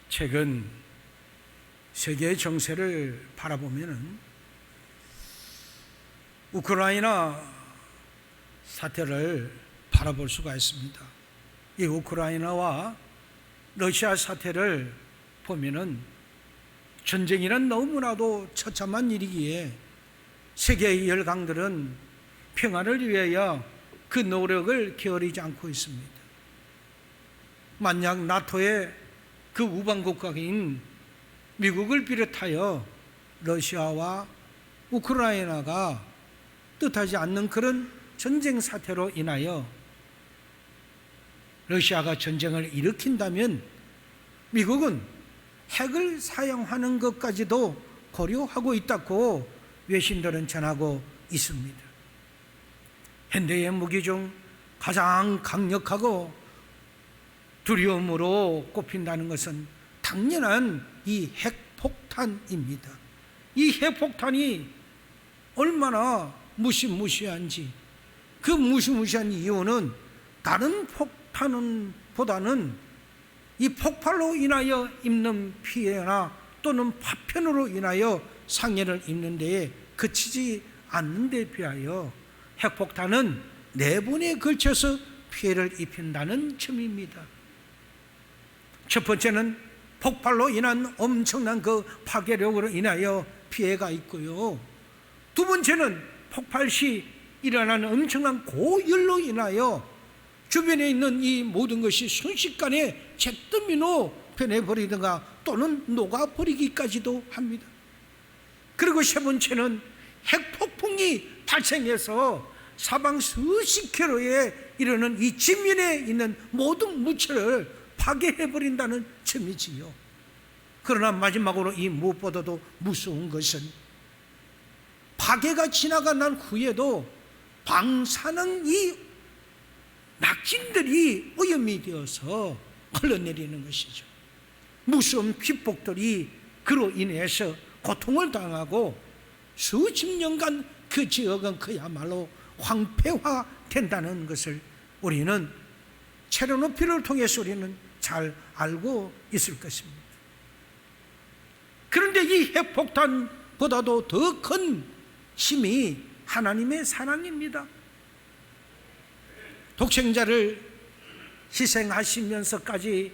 최근 세계의 정세를 바라보면 우크라이나 사태를 바라볼 수가 있습니다. 이 우크라이나와 러시아 사태를 보면은 전쟁이란 너무나도 처참한 일이기에 세계의 열강들은 평화를 위하여 그 노력을 게으르지 않고 있습니다. 만약 나토의 그 우방국가인 미국을 비롯하여 러시아와 우크라이나가 뜻하지 않는 그런 전쟁 사태로 인하여 러시아가 전쟁을 일으킨다면 미국은 핵을 사용하는 것까지도 고려하고 있다고 외신들은 전하고 있습니다. 현대의 무기 중 가장 강력하고 두려움으로 꼽힌다는 것은 당연한 이 핵폭탄입니다. 이 핵폭탄이 얼마나 무시무시한지, 그 무시무시한 이유는 다른 폭탄보다는 이 폭발로 인하여 입는 피해나 또는 파편으로 인하여 상해를 입는 데에 그치지 않는 데 비하여 핵폭탄은 4번에 걸쳐서 피해를 입힌다는 점입니다. 첫 번째는 폭발로 인한 엄청난 그 파괴력으로 인하여 피해가 있고요. 두 번째는 폭발 시 일어나는 엄청난 고열로 인하여 주변에 있는 이 모든 것이 순식간에 잿더미로 변해버리든가 또는 녹아버리기까지도 합니다. 그리고 세 번째는 핵폭풍이 발생해서 사방 수십 킬로에 이르는 이 지면에 있는 모든 물체를 파괴해버린다는 점이지요. 그러나 마지막으로 이 무엇보다도 무서운 것은 파괴가 지나가 난 후에도 방사능 이 낙진들이 오염이 되어서 흘러내리는 것이죠. 무서운 피폭들이 그로 인해서 고통을 당하고 수십 년간 그 지역은 그야말로 황폐화된다는 것을 우리는 체르노빌을 통해서 우리는 잘 알고 있을 것입니다. 그런데 이 핵폭탄보다도 더 큰 힘이 하나님의 사랑입니다. 독생자를 희생하시면서까지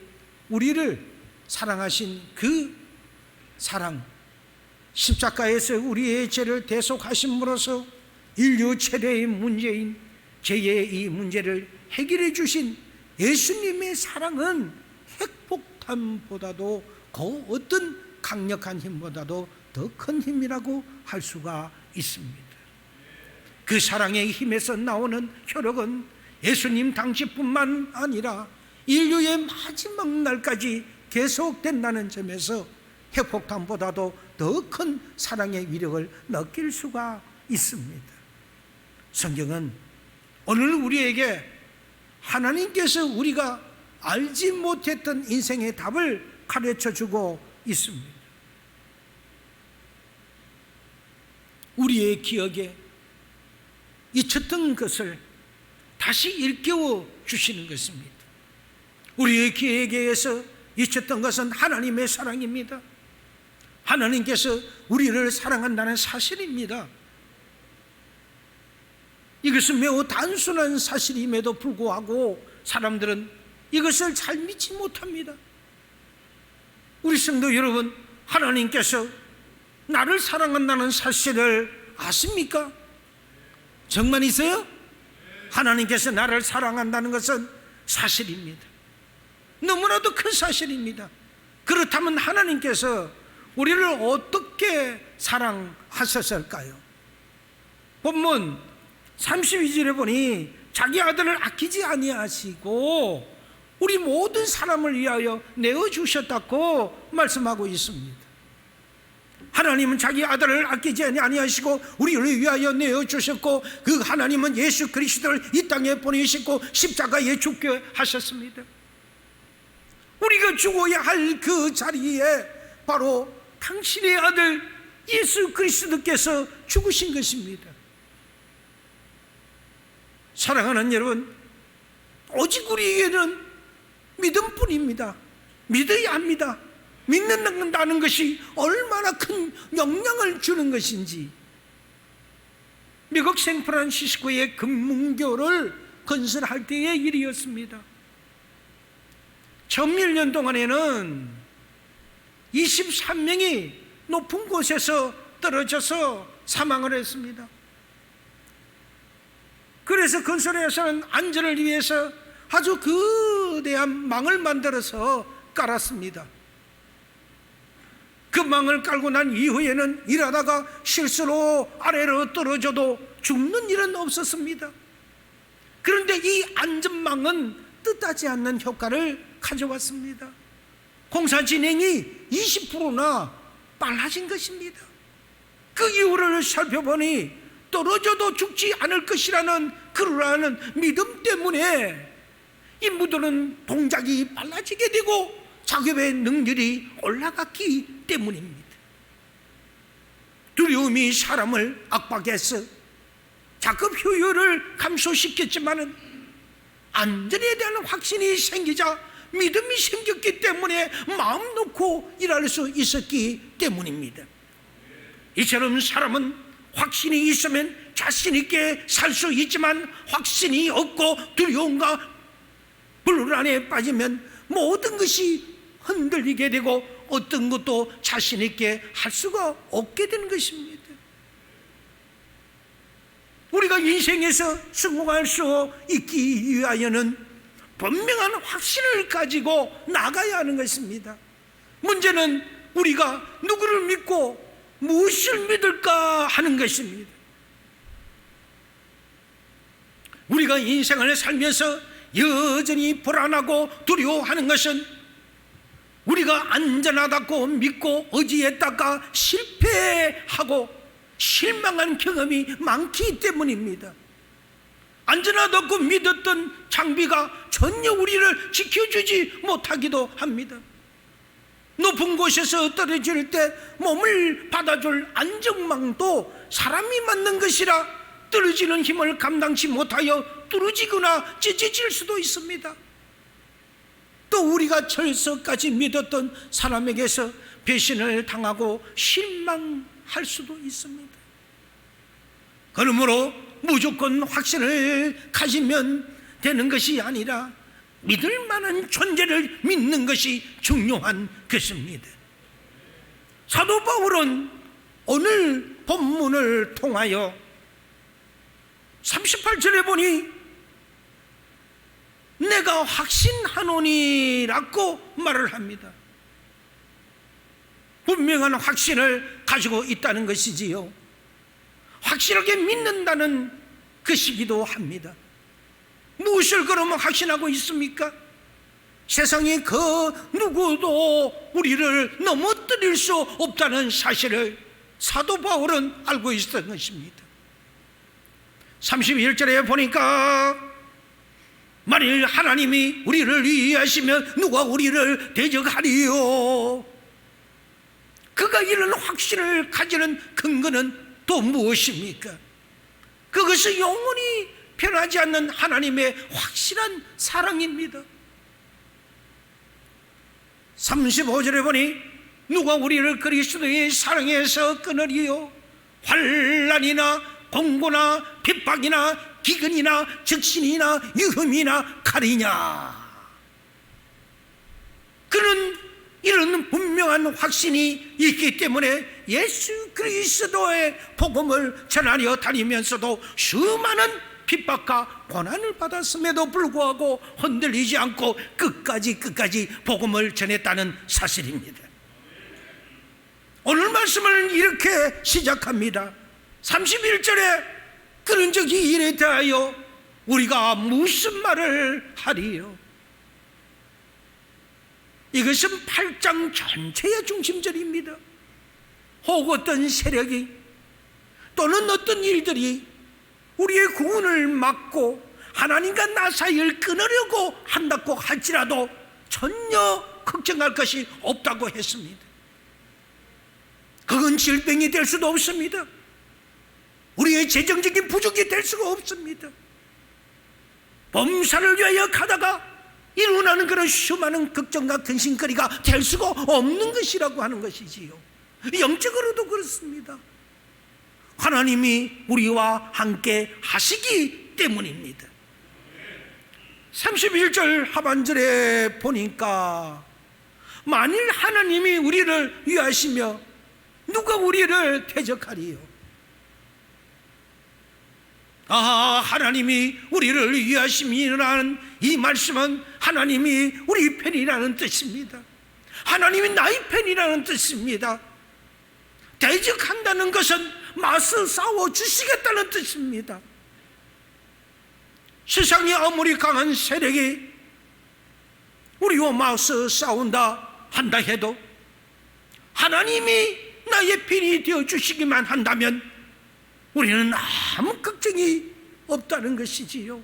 우리를 사랑하신 그 사랑, 십자가에서 우리의 죄를 대속하심으로써 인류 최대의 문제인 죄의 이 문제를 해결해 주신 예수님의 사랑은 핵폭탄보다도 그 어떤 강력한 힘보다도 더 큰 힘이라고 할 수가 있습니다. 그 사랑의 힘에서 나오는 효력은 예수님 당시뿐만 아니라 인류의 마지막 날까지 계속된다는 점에서 핵폭탄보다도 더 큰 사랑의 위력을 느낄 수가 있습니다. 성경은 오늘 우리에게 하나님께서 우리가 알지 못했던 인생의 답을 가르쳐주고 있습니다. 우리의 기억에 잊혔던 것을 다시 일깨워 주시는 것입니다. 우리의 기억에서 잊혔던 것은 하나님의 사랑입니다. 하나님께서 우리를 사랑한다는 사실입니다. 이것은 매우 단순한 사실임에도 불구하고 사람들은 이것을 잘 믿지 못합니다. 우리 성도 여러분, 하나님께서 나를 사랑한다는 사실을 아십니까? 정말이세요? 하나님께서 나를 사랑한다는 것은 사실입니다. 너무나도 큰 사실입니다. 그렇다면 하나님께서 우리를 어떻게 사랑하셨을까요? 본문 32절에 보니 자기 아들을 아끼지 아니하시고 우리 모든 사람을 위하여 내어주셨다고 말씀하고 있습니다. 하나님은 자기 아들을 아끼지 아니하시고 우리를 위하여 내어주셨고 그 하나님은 예수 그리스도를 이 땅에 보내시고 십자가에 죽게 하셨습니다. 우리가 죽어야 할 그 자리에 바로 당신의 아들 예수 그리스도께서 죽으신 것입니다. 사랑하는 여러분, 오직 우리에게는 믿음뿐입니다. 믿어야 합니다. 믿는다는 것이 얼마나 큰 영향을 주는 것인지, 미국 샌프란시스코의 금문교를 건설할 때의 일이었습니다. 처음 1년 동안에는 23명이 높은 곳에서 떨어져서 사망을 했습니다. 그래서 건설회사는 안전을 위해서 아주 거대한 망을 만들어서 깔았습니다. 그 망을 깔고 난 이후에는 일하다가 실수로 아래로 떨어져도 죽는 일은 없었습니다. 그런데 이 안전망은 뜻하지 않는 효과를 가져왔습니다. 공사 진행이 20%나 빨라진 것입니다. 그 이유를 살펴보니 떨어져도 죽지 않을 것이라는 그러한 믿음 때문에 인부들은 동작이 빨라지게 되고 작업의 능률이 올라갔기 때문입니다. 두려움이 사람을 압박해서 작업 효율을 감소시켰지만 안전에 대한 확신이 생기자 믿음이 생겼기 때문에 마음 놓고 일할 수 있었기 때문입니다. 이처럼 사람은 확신이 있으면 자신 있게 살 수 있지만 확신이 없고 두려움과 불안에 빠지면 모든 것이 흔들리게 되고 어떤 것도 자신 있게 할 수가 없게 되는 것입니다. 우리가 인생에서 성공할 수 있기 위하여는 분명한 확신을 가지고 나가야 하는 것입니다. 문제는 우리가 누구를 믿고 무엇을 믿을까 하는 것입니다. 우리가 인생을 살면서 여전히 불안하고 두려워하는 것은 우리가 안전하다고 믿고 의지했다가 실패하고 실망한 경험이 많기 때문입니다. 안전하다고 믿었던 장비가 전혀 우리를 지켜주지 못하기도 합니다. 높은 곳에서 떨어질 때 몸을 받아줄 안전망도 사람이 만든 것이라 떨어지는 힘을 감당치 못하여 뚫어지거나 찢어질 수도 있습니다. 또 우리가 철석까지 믿었던 사람에게서 배신을 당하고 실망할 수도 있습니다. 그러므로 무조건 확신을 가지면 되는 것이 아니라 믿을 만한 존재를 믿는 것이 중요한 것입니다. 사도 바울은 오늘 본문을 통하여 38절에 보니 내가 확신하노니라고 말을 합니다. 분명한 확신을 가지고 있다는 것이지요. 확실하게 믿는다는 것이기도 합니다. 무엇을 그러면 확신하고 있습니까? 세상에 그 누구도 우리를 넘어뜨릴 수 없다는 사실을 사도 바울은 알고 있었던 것입니다. 31절에 보니까 만일 하나님이 우리를 위하시면 누가 우리를 대적하리요? 그가 이런 확신을 가지는 근거는 또 무엇입니까? 그것은 영원히 변하지 않는 하나님의 확실한 사랑입니다. 35절에 보니 누가 우리를 그리스도의 사랑에서 끊으리요? 환난이나 공고나 핍박이나 기근이나 적신이나 위험이나 칼이냐? 그는 이런 분명한 확신이 있기 때문에 예수 그리스도의 복음을 전하려 다니면서도 수많은 핍박과 고난을 받았음에도 불구하고 흔들리지 않고 끝까지 복음을 전했다는 사실입니다. 오늘 말씀을 이렇게 시작합니다. 31절에 그런 적이 이래 대하여 우리가 무슨 말을 하리요? 이것은 8장 전체의 중심절입니다. 혹 어떤 세력이 또는 어떤 일들이 우리의 구원을 막고 하나님과 나 사이를 끊으려고 한다고 할지라도 전혀 걱정할 것이 없다고 했습니다. 그건 질병이 될 수도 없습니다. 우리의 재정적인 부족이 될 수가 없습니다. 범사를 위하여 가다가 일어나는 그런 수많은 걱정과 근심거리가 될 수가 없는 것이라고 하는 것이지요. 영적으로도 그렇습니다. 하나님이 우리와 함께 하시기 때문입니다. 31절 하반절에 보니까 만일 하나님이 우리를 위하시며 누가 우리를 대적하리요? 하나님이 우리를 위하심이라는 이 말씀은 하나님이 우리 편이라는 뜻입니다. 하나님이 나의 편이라는 뜻입니다. 대적한다는 것은 맞서 싸워 주시겠다는 뜻입니다. 세상이 아무리 강한 세력이 우리와 맞서 싸운다 한다 해도 하나님이 나의 편이 되어 주시기만 한다면 우리는 아무 걱정이 없다는 것이지요.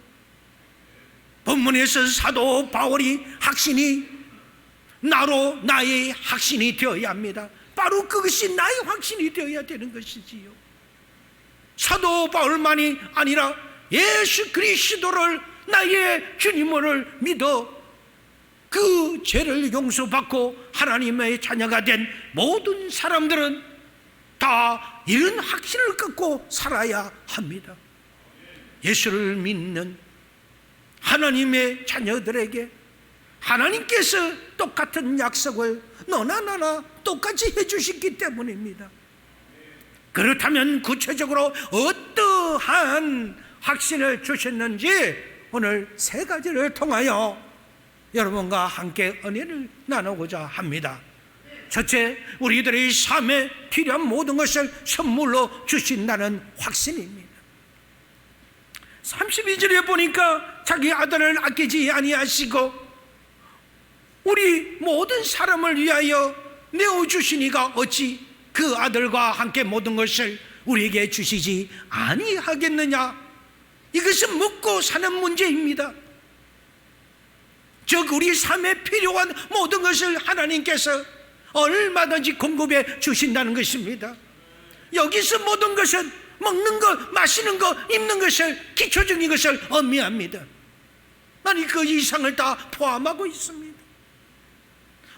본문에서 사도 바울이 확신이 나로 나의 확신이 되어야 합니다. 바로 그것이 나의 확신이 되어야 되는 것이지요. 사도 바울만이 아니라 예수 그리스도를 나의 주님을 믿어 그 죄를 용서받고 하나님의 자녀가 된 모든 사람들은 다 이런 확신을 갖고 살아야 합니다. 예수를 믿는 하나님의 자녀들에게 하나님께서 똑같은 약속을 너나 나나 똑같이 해주셨기 때문입니다. 그렇다면 구체적으로 어떠한 확신을 주셨는지 오늘 세 가지를 통하여 여러분과 함께 은혜를 나누고자 합니다. 첫째, 우리들의 삶에 필요한 모든 것을 선물로 주신다는 확신입니다. 32절에 보니까 자기 아들을 아끼지 아니하시고 우리 모든 사람을 위하여 내어주시니가 어찌 그 아들과 함께 모든 것을 우리에게 주시지 아니하겠느냐. 이것은 먹고 사는 문제입니다. 즉 우리 삶에 필요한 모든 것을 하나님께서 얼마든지 공급해 주신다는 것입니다. 여기서 모든 것은 먹는 것, 마시는 것, 입는 것을, 기초적인 것을 의미합니다. 아니 그 이상을 다 포함하고 있습니다.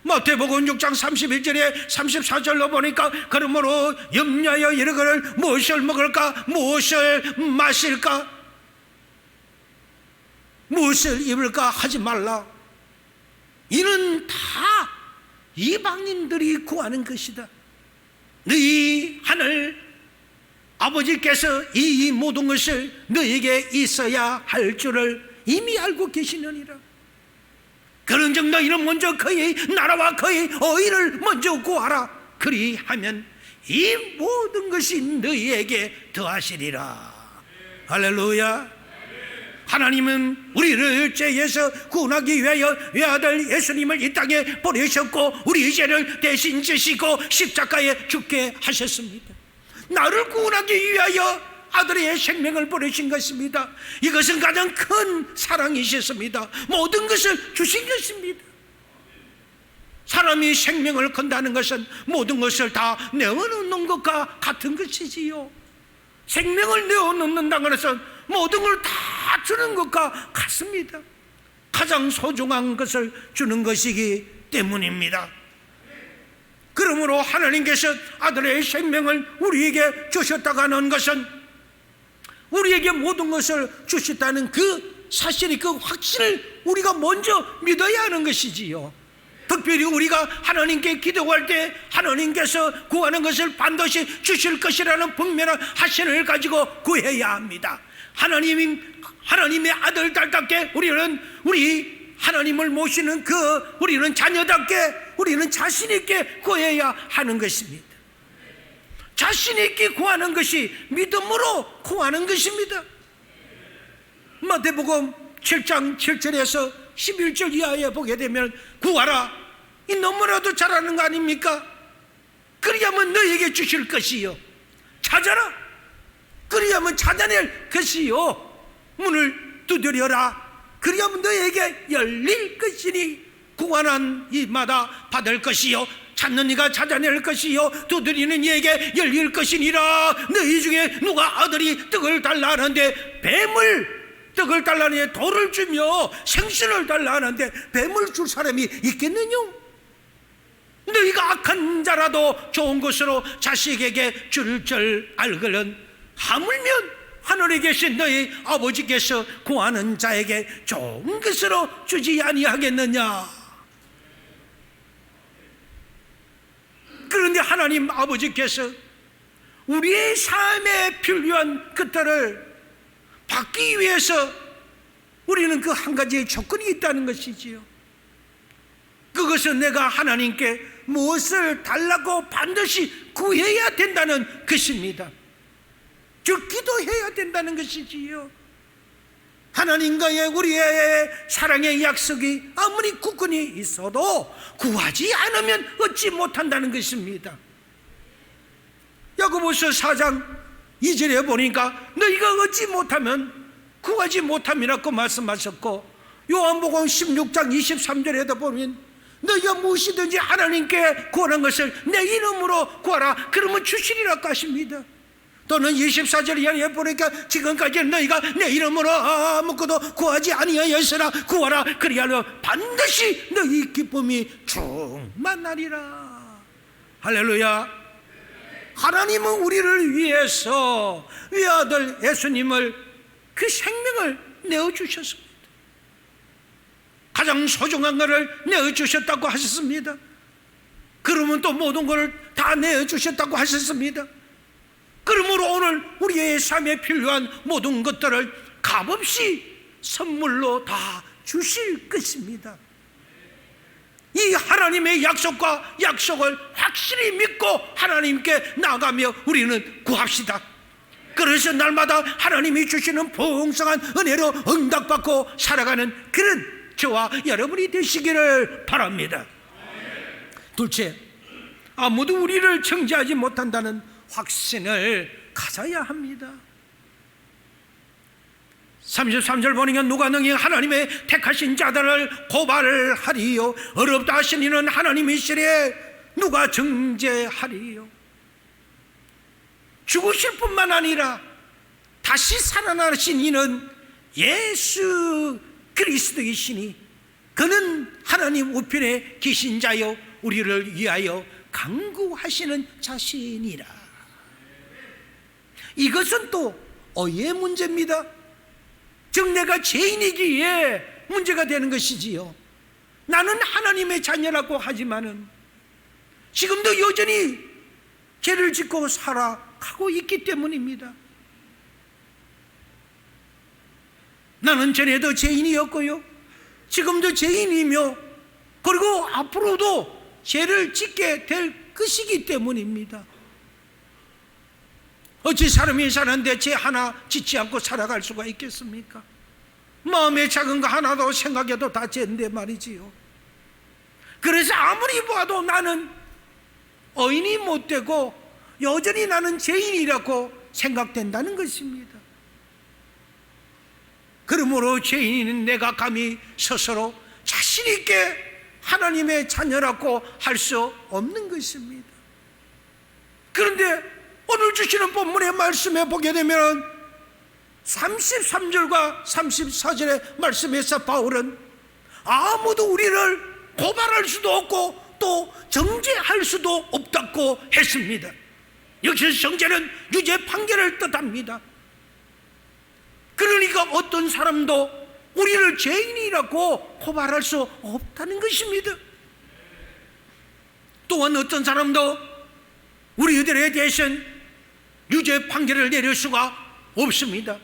마태복음 6장 31절에 34절로 보니까 그러므로 염려하여 이르기를 무엇을 먹을까, 무엇을 마실까, 무엇을 입을까 하지 말라. 이는 다 이방인들이 구하는 것이다. 너희 하늘 아버지께서 이 모든 것을 너에게 있어야 할 줄을 이미 알고 계시느니라. 그런즉 너희는 먼저 그의 나라와 그의 의를 먼저 구하라. 그리하면 이 모든 것이 너희에게 더하시리라. 할렐루야. 하나님은 우리를 죄에서 구원하기 위하여 외아들 예수님을 이 땅에 보내셨고 우리 죄를 대신 지시고 십자가에 죽게 하셨습니다. 나를 구원하기 위하여 아들의 생명을 보내신 것입니다. 이것은 가장 큰 사랑이셨습니다. 모든 것을 주신 것입니다. 사람이 생명을 건다는 것은 모든 것을 다 내어놓는 것과 같은 것이지요. 생명을 내어놓는다는 것은 모든 걸 다 주는 것과 같습니다. 가장 소중한 것을 주는 것이기 때문입니다. 그러므로 하나님께서 아들의 생명을 우리에게 주셨다가는 것은 우리에게 모든 것을 주셨다는 그 사실이, 그 확신을 우리가 먼저 믿어야 하는 것이지요. 특별히 우리가 하나님께 기도할 때 하나님께서 구하는 것을 반드시 주실 것이라는 분명한 확신을 가지고 구해야 합니다. 하나님의 아들, 딸답게 우리 하나님을 모시는 우리는 자녀답게 우리는 자신 있게 구해야 하는 것입니다. 자신 있게 구하는 것이 믿음으로 구하는 것입니다. 마태복음 7장 7절에서 11절 이하에 보게 되면 구하라, 이 너무나도 잘하는 거 아닙니까? 그리하면 너에게 주실 것이요, 찾아라, 그리하면 찾아낼 것이요, 문을 두드려라, 그리하면 너에게 열릴 것이니 구하는 이마다 받을 것이요, 찾는 이가 찾아낼 것이요, 두드리는 이에게 열릴 것이니라. 너희 중에 누가 아들이 떡을 달라 하는데 뱀을 떡을 달라니 돌을 주며 생선을 달라 하는데 뱀을 줄 사람이 있겠느냐? 너희가 악한 자라도 좋은 것으로 자식에게 줄 줄 알거든 하물며 하늘에 계신 너희 아버지께서 구하는 자에게 좋은 것으로 주지 아니하겠느냐? 그런데 하나님 아버지께서 우리의 삶에 필요한 것들을 받기 위해서 우리는 그 한 가지의 조건이 있다는 것이지요. 그것은 내가 하나님께 무엇을 달라고 반드시 구해야 된다는 것입니다. 즉 기도해야 된다는 것이지요. 하나님과의 우리의 사랑의 약속이 아무리 굳건히 있어도 구하지 않으면 얻지 못한다는 것입니다. 야고보서 4장 2절에 보니까 너희가 얻지 못하면 구하지 못함이라고 말씀하셨고, 요한복음 16장 23절에도 보면 너희가 무엇이든지 하나님께 구하는 것을 내 이름으로 구하라 그러면 주시리라고 하십니다. 또는 24절 이하에 보니까 지금까지 너희가 내 이름으로 아무것도 구하지 아니하였으나 구하라 그리하여 반드시 너희 기쁨이 충만하리라. 할렐루야. 하나님은 우리를 위해서 외아들 예수님을 그 생명을 내어주셨습니다. 가장 소중한 것을 내어주셨다고 하셨습니다. 그러면 또 모든 것을 다 내어주셨다고 하셨습니다. 그러므로 오늘 우리의 삶에 필요한 모든 것들을 값없이 선물로 다 주실 것입니다. 이 하나님의 약속을 확실히 믿고 하나님께 나가며 우리는 구합시다. 그래서 날마다 하나님이 주시는 풍성한 은혜로 응답받고 살아가는 그런 저와 여러분이 되시기를 바랍니다. 둘째, 아무도 우리를 정죄하지 못한다는 확신을 가져야 합니다. 33절 보니까 누가 능히 하나님의 택하신 자들을 고발을 하리요 어렵다 하신 이는 하나님이시래 누가 정죄하리요. 죽으실 뿐만 아니라 다시 살아나신 이는 예수 그리스도이시니 그는 하나님 우편에 계신 자요 우리를 위하여 강구하시는 자신이라. 이것은 또 어의 문제입니다. 즉 내가 죄인이기에 문제가 되는 것이지요. 나는 하나님의 자녀라고 하지만은 지금도 여전히 죄를 짓고 살아가고 있기 때문입니다. 나는 전에도 죄인이었고요 지금도 죄인이며 그리고 앞으로도 죄를 짓게 될 것이기 때문입니다. 어찌 사람이 사는데 죄 하나 짓지 않고 살아갈 수가 있겠습니까? 마음에 작은 거 하나도 생각해도 다 죄인데 말이지요. 그래서 아무리 봐도 나는 의인이 못 되고 여전히 나는 죄인이라고 생각된다는 것입니다. 그러므로 죄인인 내가 감히 스스로 자신 있게 하나님의 자녀라고 할 수 없는 것입니다. 그런데 오늘 주시는 본문의 말씀에 보게 되면 33절과 34절의 말씀에서 바울은 아무도 우리를 고발할 수도 없고 또 정죄할 수도 없다고 했습니다. 여기서 정죄는 유죄 판결을 뜻합니다. 그러니까 어떤 사람도 우리를 죄인이라고 고발할 수 없다는 것입니다. 또한 어떤 사람도 우리들에 대해서는 유죄 판결을 내릴 수가 없습니다.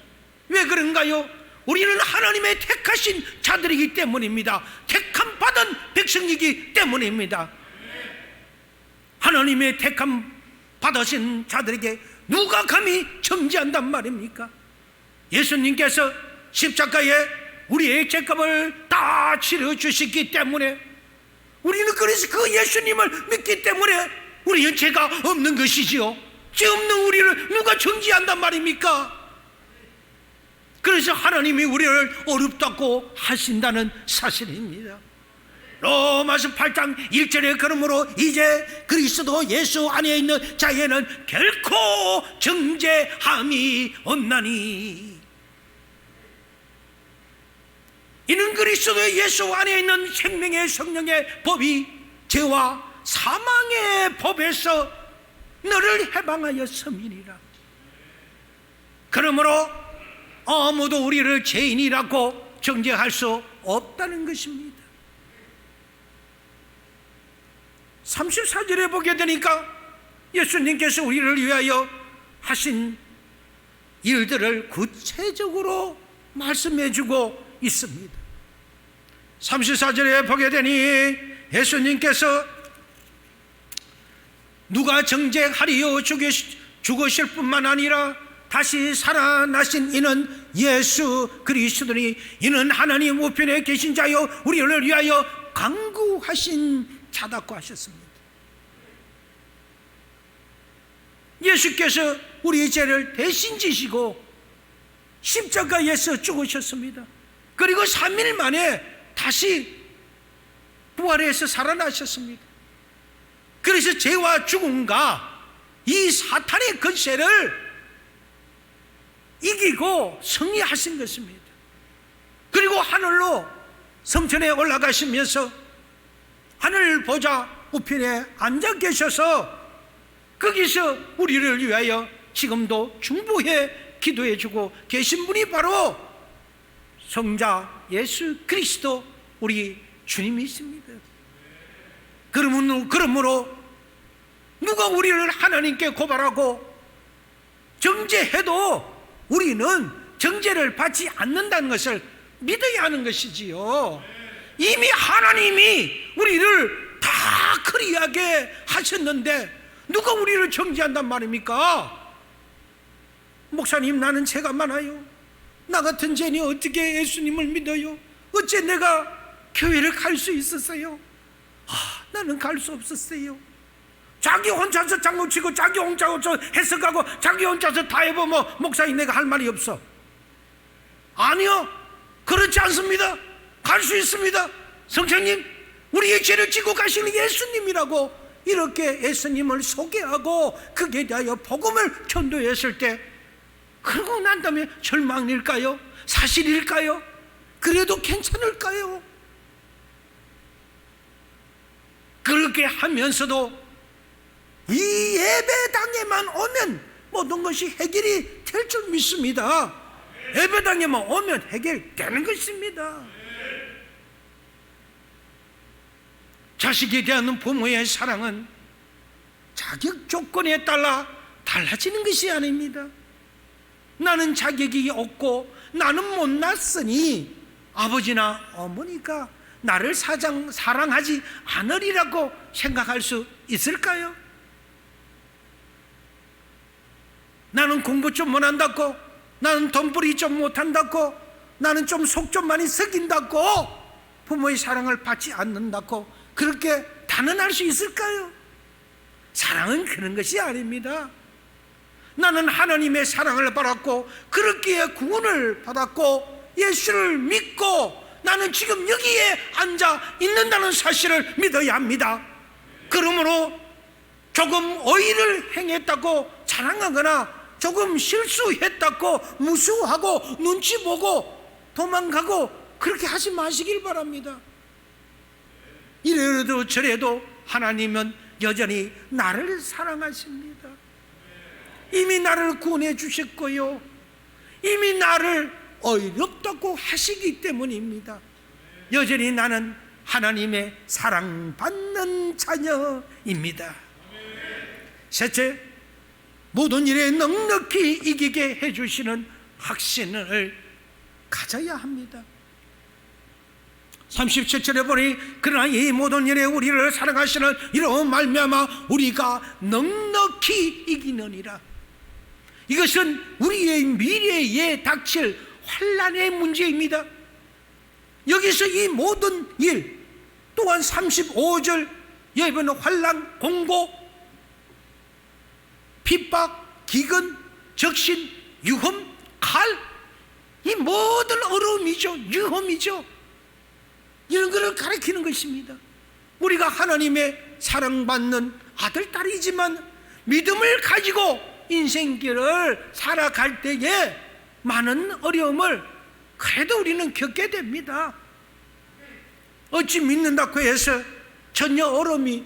왜 그런가요? 우리는 하나님의 택하신 자들이기 때문입니다. 택함 받은 백성이기 때문입니다. 하나님의 택함 받으신 자들에게 누가 감히 정죄한단 말입니까? 예수님께서 십자가에 우리의 죄값을 다 치러주셨기 때문에 우리는 그래서 그 예수님을 믿기 때문에 우리는 죄가 없는 것이지요. 죄 없는 우리를 누가 정죄한단 말입니까? 그래서 하나님이 우리를 어렵다고 하신다는 사실입니다. 로마서 8장 1절에 그러므로 이제 그리스도 예수 안에 있는 자에는 결코 정죄함이 없나니. 이는 그리스도 예수 안에 있는 생명의 성령의 법이 죄와 사망의 법에서 너를 해방하였음이니라. 그러므로 아무도 우리를 죄인이라고 정죄할 수 없다는 것입니다. 34절에 보게 되니까 예수님께서 우리를 위하여 하신 일들을 구체적으로 말씀해 주고 있습니다. 34절에 보게 되니 예수님께서 누가 정죄하리요 죽으실 뿐만 아니라 다시 살아나신 이는 예수 그리스도니 이는 하나님 우편에 계신 자여 우리를 위하여 간구하신 자다고 하셨습니다. 예수께서 우리의 죄를 대신 지시고 십자가에서 죽으셨습니다. 그리고 3일 만에 다시 부활해서 살아나셨습니다. 그래서 죄와 죽음과 이 사탄의 권세를 이기고 승리하신 것입니다. 그리고 하늘로 성천에 올라가시면서 하늘 보좌 우편에 앉아 계셔서 거기서 우리를 위하여 지금도 중보해 기도해 주고 계신 분이 바로 성자 예수 그리스도 우리 주님이십니다. 그러므로 누가 우리를 하나님께 고발하고 정죄해도 우리는 정죄를 받지 않는다는 것을 믿어야 하는 것이지요. 이미 하나님이 우리를 다 그리하게 하셨는데 누가 우리를 정죄한단 말입니까? 목사님, 나는 죄가 많아요. 나 같은 죄인이 어떻게 예수님을 믿어요? 어째 내가 교회를 갈 수 있었어요? 나는 갈 수 없었어요. 자기 혼자서 장구치고 자기 혼자서 해석하고 자기 혼자서 다 해보면 목사님 내가 할 말이 없어. 아니요, 그렇지 않습니다. 갈 수 있습니다. 성령님, 우리의 죄를 지고 가시는 예수님이라고 이렇게 예수님을 소개하고 그에 대하여 복음을 전도했을 때 그러고 난 다음에 절망일까요? 사실일까요? 그래도 괜찮을까요? 그렇게 하면서도 이 예배당에만 오면 모든 것이 해결이 될 줄 믿습니다. 예배당에만 오면 해결되는 것입니다. 자식에 대한 부모의 사랑은 자격 조건에 따라 달라지는 것이 아닙니다. 나는 자격이 없고 나는 못났으니 아버지나 어머니가 나를 사랑하지 않으리라고 생각할 수 있을까요? 나는 공부 좀 못한다고, 나는 돈벌이 좀 못한다고, 나는 좀 속 좀 많이 썩인다고 부모의 사랑을 받지 않는다고 그렇게 단언할 수 있을까요? 사랑은 그런 것이 아닙니다. 나는 하나님의 사랑을 받았고 그렇기에 구원을 받았고 예수를 믿고 나는 지금 여기에 앉아 있는다는 사실을 믿어야 합니다. 그러므로 조금 어의를 행했다고 자랑하거나 조금 실수했다고 무수하고 눈치 보고 도망가고 그렇게 하지 마시길 바랍니다. 이래도 저래도 하나님은 여전히 나를 사랑하십니다. 이미 나를 구원해 주셨고요, 이미 나를 어이롭다고 하시기 때문입니다. 여전히 나는 하나님의 사랑받는 자녀입니다. 셋째, 모든 일에 넉넉히 이기게 해주시는 확신을 가져야 합니다. 37절에 보니 그러나 이 모든 일에 우리를 사랑하시는 이로 말미암아 우리가 넉넉히 이기느니라. 이것은 우리의 미래에 닥칠 환난의 문제입니다. 여기서 이 모든 일 또한 35절 여러분 환난, 공고, 핍박, 기근, 적신, 유험, 칼, 이 모든 어려움이죠. 유험이죠. 이런 것을 가리키는 것입니다. 우리가 하나님의 사랑받는 아들, 딸이지만 믿음을 가지고 인생길을 살아갈 때에 많은 어려움을 그래도 우리는 겪게 됩니다. 어찌 믿는다고 해서 전혀 어려움이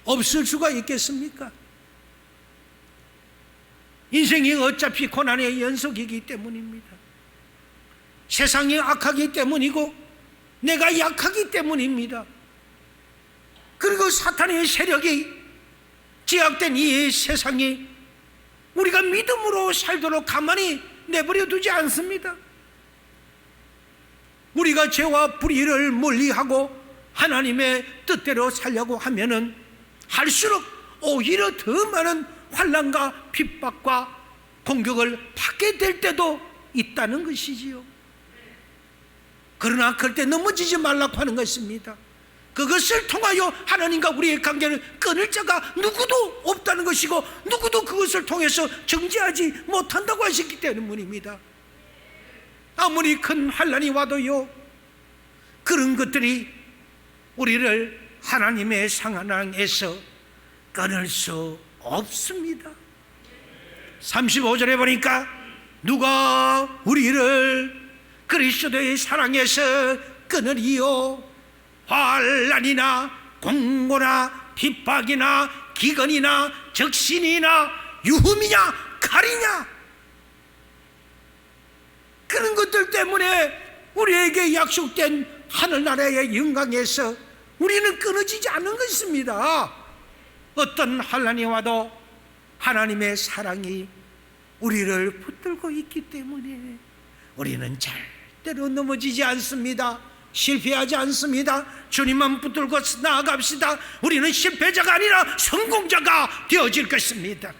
없을 수가 있겠습니까? 인생이 어차피 고난의 연속이기 때문입니다. 세상이 악하기 때문이고 내가 약하기 때문입니다. 그리고 사탄의 세력이 제약된 이 세상이 우리가 믿음으로 살도록 가만히 내버려 두지 않습니다. 우리가 죄와 불의를 멀리하고 하나님의 뜻대로 살려고 하면은 할수록 오히려 더 많은 환난과 핍박과 공격을 받게 될 때도 있다는 것이지요. 그러나 그럴 때 넘어지지 말라고 하는 것입니다. 그것을 통하여 하나님과 우리의 관계를 끊을 자가 누구도 없다는 것이고 누구도 그것을 통해서 정지하지 못한다고 하셨기 때문입니다. 아무리 큰 환난이 와도요, 그런 것들이 우리를 하나님의 상한항에서 끊을 수 없습니다. 35절에 보니까 누가 우리를 그리스도의 사랑에서 끊으리요? 환난이나 공고나 핍박이나 기근이나 적신이나 유흠이냐 칼이냐, 그런 것들 때문에 우리에게 약속된 하늘나라의 영광에서 우리는 끊어지지 않는 것입니다. 어떤 환난이 와도 하나님의 사랑이 우리를 붙들고 있기 때문에 우리는 절대로 넘어지지 않습니다. 실패하지 않습니다. 주님만 붙들고 나아갑시다. 우리는 실패자가 아니라 성공자가 되어질 것입니다.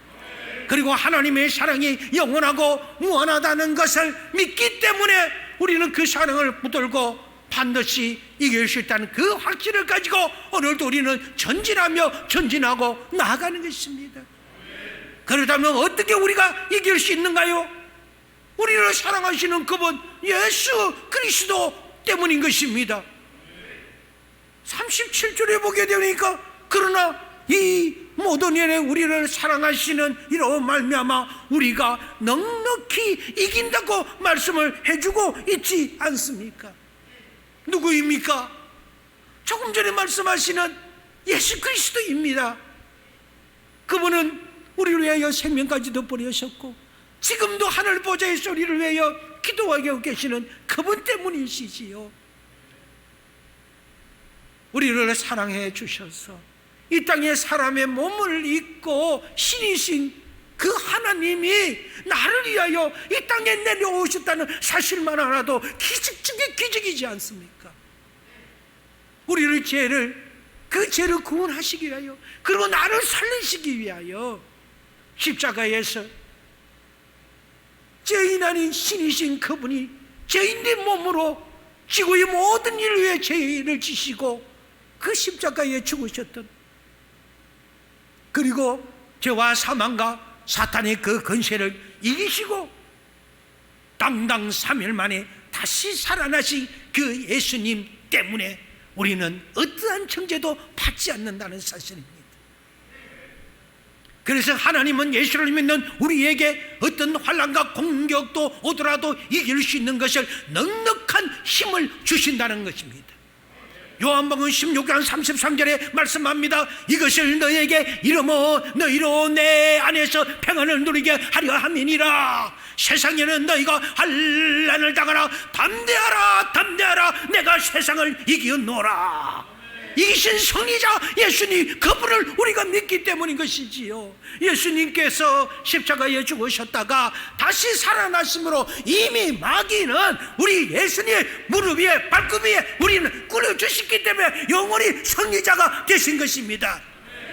그리고 하나님의 사랑이 영원하고 무한하다는 것을 믿기 때문에 우리는 그 사랑을 붙들고 반드시 이길 수 있다는 그 확신을 가지고 오늘도 우리는 전진하고 나아가는 것입니다. 그렇다면 어떻게 우리가 이길 수 있는가요? 우리를 사랑하시는 그분 예수 그리스도 때문인 것입니다. 37절에 보게 되니까 그러나 이 모든 일에 우리를 사랑하시는 이로 말미암아 우리가 넉넉히 이긴다고 말씀을 해주고 있지 않습니까? 누구입니까? 조금 전에 말씀하시는 예수 그리스도입니다. 그분은 우리를 위하여 생명까지도 버리셨고 지금도 하늘 보좌에서 우리를 위하여 기도하고 계시는 그분 때문이시지요. 우리를 사랑해 주셔서 이 땅에 사람의 몸을 입고 신이신 그 하나님이 나를 위하여 이 땅에 내려오셨다는 사실만 알아도 기적 중에 기적이지 않습니까? 우리를 그 죄를 구원하시기 위하여, 그리고 나를 살리시기 위하여 십자가에서 죄인 아닌 신이신 그분이 죄인의 몸으로 지구의 모든 일을 위해 죄를 지시고 그 십자가에 죽으셨던, 그리고 죄와 사망과 사탄의 그 권세를 이기시고 당당 3일 만에 다시 살아나신 그 예수님 때문에 우리는 어떠한 정죄도 받지 않는다는 사실입니다. 그래서 하나님은 예수를 믿는 우리에게 어떤 환난과 공격도 오더라도 이길 수 있는 것을 넉넉한 힘을 주신다는 것입니다. 요한복음 16장 33절에 말씀합니다. 이것을 너에게 이르며 너희로 내 안에서 평안을 누리게 하려 함이니라. 세상에는 너희가 환난을 당하라. 담대하라 내가 세상을 이기었노라. 이기신 승리자 예수님, 그분을 우리가 믿기 때문인 것이지요. 예수님께서 십자가에 죽으셨다가 다시 살아나심으로 이미 마귀는 우리 예수님의 무릎 위에 발굽 위에 우리는 꿇어주셨기 때문에 영원히 승리자가 되신 것입니다.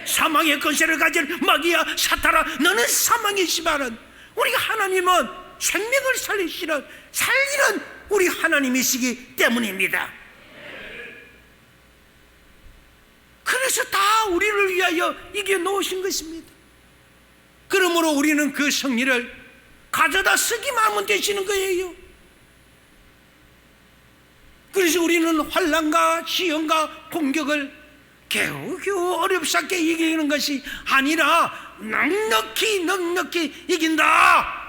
사망의 권세를 가진 마귀야 사탄아, 너는 사망이지만은 우리 하나님은 생명을 살리는 우리 하나님이시기 때문입니다. 그래서 다 우리를 위하여 이겨 놓으신 것입니다. 그러므로 우리는 그 승리를 가져다 쓰기만 하면 되시는 거예요. 그래서 우리는 환난과 시험과 공격을 겨우겨우 어렵게 이기는 것이 아니라 넉넉히 이긴다.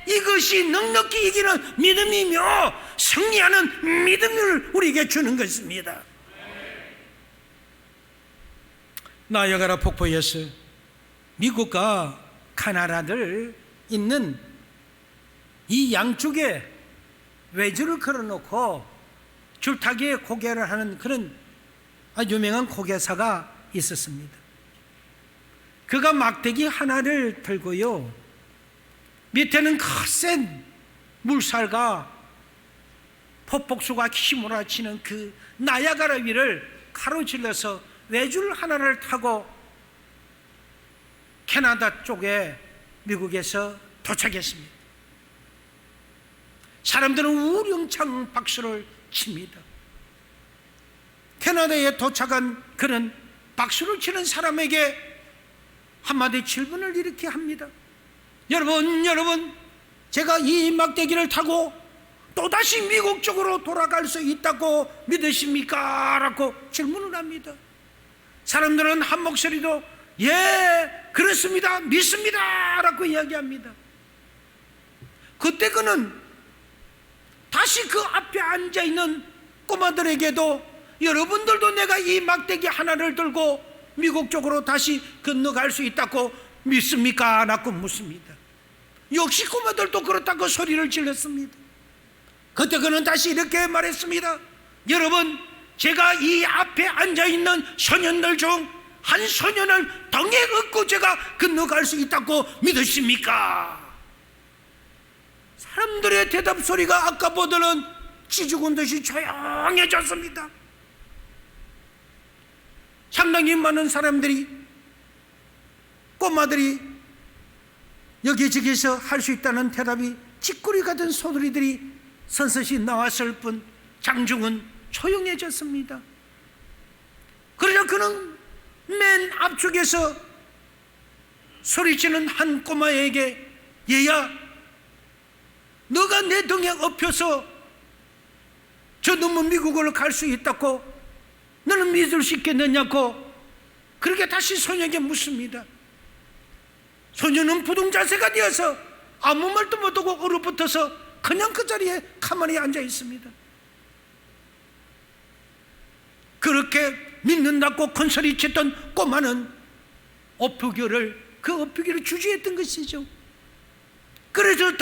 이것이 넉넉히 이기는 믿음이며 승리하는 믿음을 우리에게 주는 것입니다. 나야가라 폭포에서 미국과 카나다를 잇는 이 양쪽에 외줄을 걸어놓고 줄타기에 고개를 하는 그런 아주 유명한 고개사가 있었습니다. 그가 막대기 하나를 들고요, 밑에는 거센 물살과 폭풍수가 휘몰아치는 그 나야가라 위를 가로질러서 외줄 하나를 타고 캐나다 쪽에 미국에서 도착했습니다. 사람들은 우렁창 박수를 칩니다. 캐나다에 도착한 그는 박수를 치는 사람에게 한마디 질문을 이렇게 합니다. 여러분, 제가 이 막대기를 타고 또다시 미국 쪽으로 돌아갈 수 있다고 믿으십니까? 라고 질문을 합니다. 사람들은 한 목소리로 예, 그렇습니다, 믿습니다 라고 이야기합니다. 그때 그는 다시 그 앞에 앉아있는 꼬마들에게도 여러분들도 내가 이 막대기 하나를 들고 미국 쪽으로 다시 건너갈 수 있다고 믿습니까? 라고 묻습니다. 역시 꼬마들도 그렇다고 소리를 질렀습니다. 그때 그는 다시 이렇게 말했습니다. 여러분, 제가 이 앞에 앉아있는 소년들 중 한 소년을 등에 업고 제가 건너갈 수 있다고 믿으십니까? 사람들의 대답 소리가 아까보다는 찌죽은 듯이 조용해졌습니다. 상당히 많은 사람들이, 꼬마들이 여기저기서 할 수 있다는 대답이 찌꾸리 같은 소리들이 선셋이 나왔을 뿐 장중은 조용해졌습니다. 그러자 그는 맨 앞쪽에서 소리치는 한 꼬마에게 얘야, 너가 내 등에 업혀서 저 넘은 미국으로 갈 수 있다고 너는 믿을 수 있겠느냐고 그렇게 다시 소녀에게 묻습니다. 소녀는 부동자세가 되어서 아무 말도 못하고 얼어붙어서 그냥 그 자리에 가만히 앉아 있습니다. 그렇게 믿는다고 큰 소리 쳤던 꼬마는 그 엎으기를 주저했던 것이죠. 그래서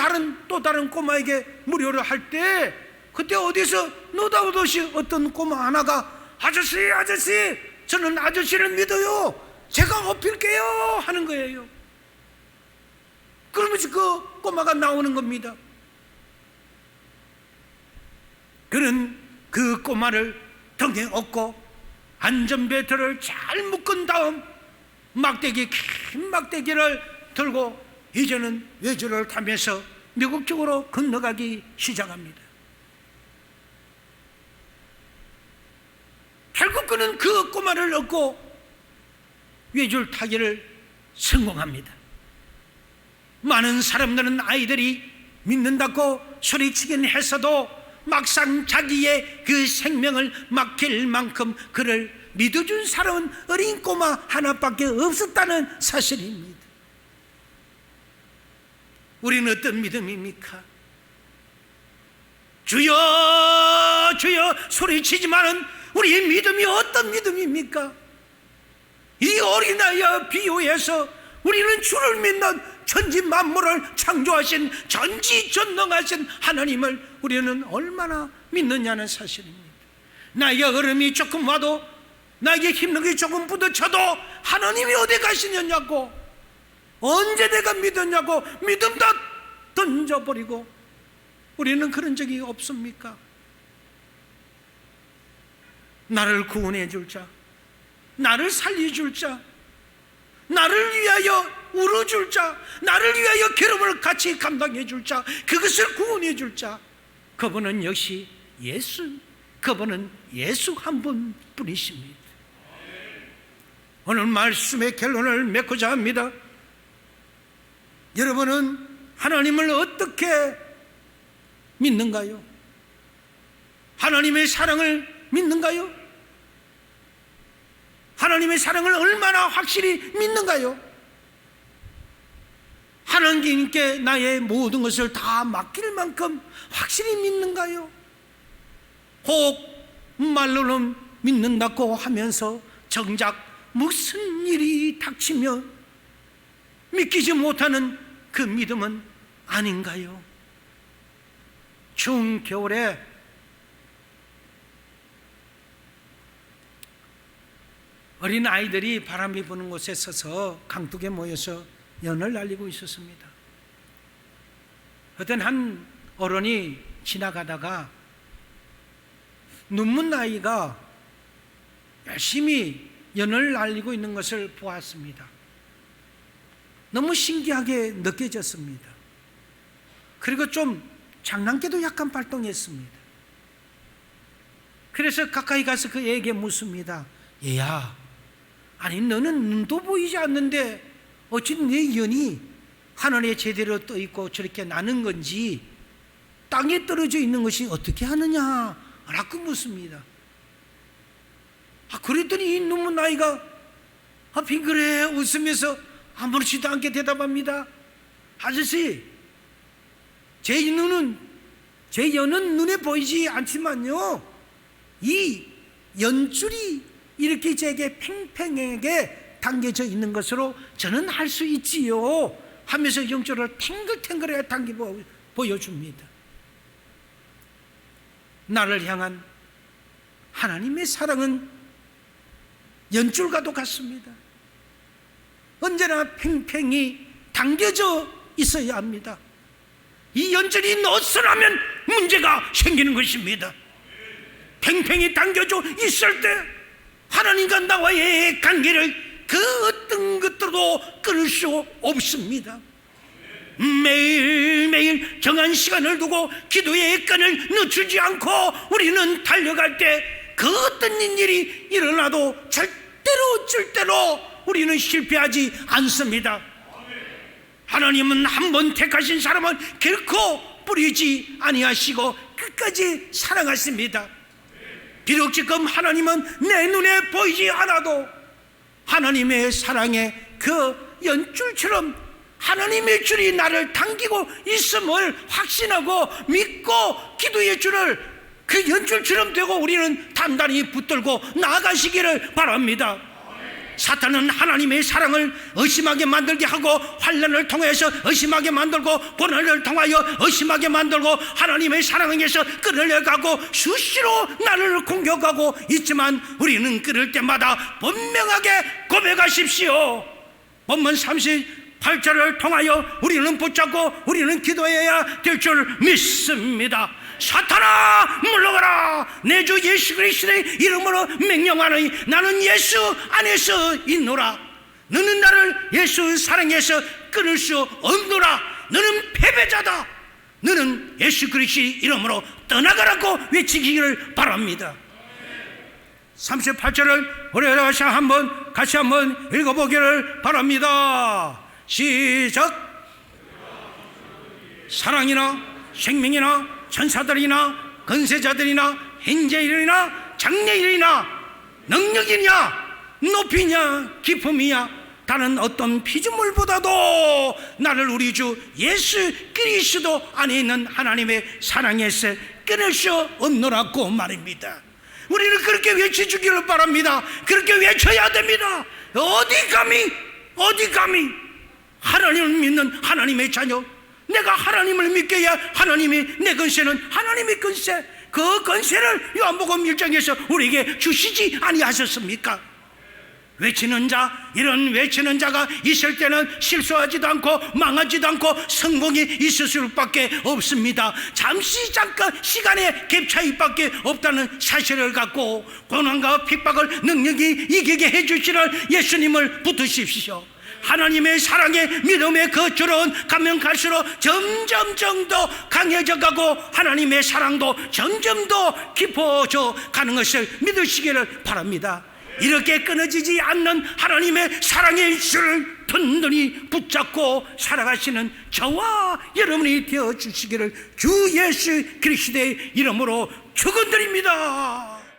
또 다른 꼬마에게 무료를 할 때 그때 어디서 노다우듯이 어떤 꼬마 하나가 아저씨, 저는 아저씨를 믿어요, 제가 엎을게요 하는 거예요. 그러면서 그 꼬마가 나오는 겁니다. 그는 그 꼬마를 등에 업고 안전벨트를 잘 묶은 다음 긴 막대기를 들고 이제는 외줄을 타면서 미국 쪽으로 건너가기 시작합니다. 결국 그는 그 꼬마를 얻고 외줄 타기를 성공합니다. 많은 사람들은 아이들이 믿는다고 소리치긴 했어도 막상 자기의 그 생명을 맡길 만큼 그를 믿어준 사람은 어린 꼬마 하나밖에 없었다는 사실입니다. 우리는 어떤 믿음입니까? 주여 주여 소리치지만은 우리의 믿음이 어떤 믿음입니까? 이 어린아이와 비유해서 우리는 주를 믿는 천지 만물을 창조하신 전지전능하신 하나님을 우리는 얼마나 믿느냐는 사실입니다. 나에게 얼음이 조금 와도, 나에게 힘력이 조금 부딪혀도 하나님이 어디 가시느냐고, 언제 내가 믿었냐고 믿음 다 던져버리고 우리는 그런 적이 없습니까? 나를 구원해 줄 자, 나를 살려줄 자, 나를 위하여 울어줄 자, 나를 위하여 괴로움을 같이 감당해 줄 자, 그것을 구원해 줄 자, 그분은 역시 그분은 예수 한 분뿐이십니다. 오늘 말씀의 결론을 맺고자 합니다. 여러분은 하나님을 어떻게 믿는가요? 하나님의 사랑을 믿는가요? 하나님의 사랑을 얼마나 확실히 믿는가요? 하나님께 나의 모든 것을 다 맡길 만큼 확실히 믿는가요? 혹 말로는 믿는다고 하면서 정작 무슨 일이 닥치며 믿기지 못하는 그 믿음은 아닌가요? 추운 겨울에 어린 아이들이 바람이 부는 곳에 서서 강둑에 모여서 연을 날리고 있었습니다. 어떤 한 어른이 지나가다가 눈먼 아이가 열심히 연을 날리고 있는 것을 보았습니다. 너무 신기하게 느껴졌습니다. 그리고 좀 장난기도 약간 발동했습니다. 그래서 가까이 가서 그 애에게 묻습니다. 얘야, 아니 너는 눈도 보이지 않는데 어찌 내 연이 하늘에 제대로 떠 있고 저렇게 나는 건지 땅에 떨어져 있는 것이 어떻게 하느냐 라고 묻습니다. 그랬더니 이 눈먼 아이가 빙그레 웃으면서 아무렇지도 않게 대답합니다. 아저씨, 제 연은 눈에 보이지 않지만요, 이 연줄이 이렇게 제게 팽팽하게 당겨져 있는 것으로 저는 할 수 있지요 하면서 영줄을 탱글탱글하게 당겨 보여줍니다. 나를 향한 하나님의 사랑은 연줄과도 같습니다. 언제나 팽팽히 당겨져 있어야 합니다. 이 연줄이 너스라면 문제가 생기는 것입니다. 팽팽히 당겨져 있을 때 하나님과 나와의 관계를 그 어떤 것들도 끊을 수 없습니다. 매일매일 정한 시간을 두고 기도의 끈을 늦추지 않고 우리는 달려갈 때 그 어떤 일이 일어나도 절대로 우리는 실패하지 않습니다. 하나님은 한 번 택하신 사람은 결코 뿌리지 아니하시고 끝까지 사랑하십니다. 비록 지금 하나님은 내 눈에 보이지 않아도 하나님의 사랑의 그 연줄처럼 하나님의 줄이 나를 당기고 있음을 확신하고 믿고 기도의 줄을 그 연줄처럼 되고 우리는 단단히 붙들고 나아가시기를 바랍니다. 사탄은 하나님의 사랑을 의심하게 만들게 하고 환난을 통해서 의심하게 만들고 고난을 통하여 의심하게 만들고 하나님의 사랑에서 끌어내가고 수시로 나를 공격하고 있지만 우리는 끊을 때마다 분명하게 고백하십시오. 본문 38절을 통하여 우리는 붙잡고 우리는 기도해야 될 줄 믿습니다. 사탄아 물러가라. 내 주 예수 그리스도의 이름으로 명령하노니 나는 예수 안에서 있노라. 너는 나를 예수 사랑해서 끊을 수 없노라. 너는 패배자다. 너는 예수 그리스도의 이름으로 떠나가라고 외치기를 바랍니다. 38절을 우리 같이 한번 읽어보기를 바랍니다. 시작. 사랑이나 생명이나 천사들이나 건세자들이나 현재일이나 장래일이나 능력이냐 높이냐 기쁨이냐 다른 어떤 피조물보다도 나를 우리 주 예수 그리스도 안에 있는 하나님의 사랑에서 끊을 수 없노라고 말입니다. 우리는 그렇게 외쳐주기를 바랍니다. 그렇게 외쳐야 됩니다. 어디 감히 하나님을 믿는 하나님의 자녀, 내가 하나님을 믿겨야 하나님이 내 권세는 하나님의 권세, 그 권세를 요한복음 1장에서 우리에게 주시지 아니하셨습니까? 외치는 자, 이런 외치는 자가 있을 때는 실수하지도 않고 망하지도 않고 성공이 있을 수밖에 없습니다. 잠깐 시간의 갭 차이밖에 없다는 사실을 갖고 고난과 핍박을 능력이 이기게 해주시는 예수님을 붙드십시오. 하나님의 사랑의 믿음의 그 줄은 가면 갈수록 점점 더 강해져 가고 하나님의 사랑도 점점 더 깊어져 가는 것을 믿으시기를 바랍니다. 이렇게 끊어지지 않는 하나님의 사랑의 줄을 든든히 붙잡고 살아가시는 저와 여러분이 되어주시기를 주 예수 그리스도의 이름으로 축원드립니다.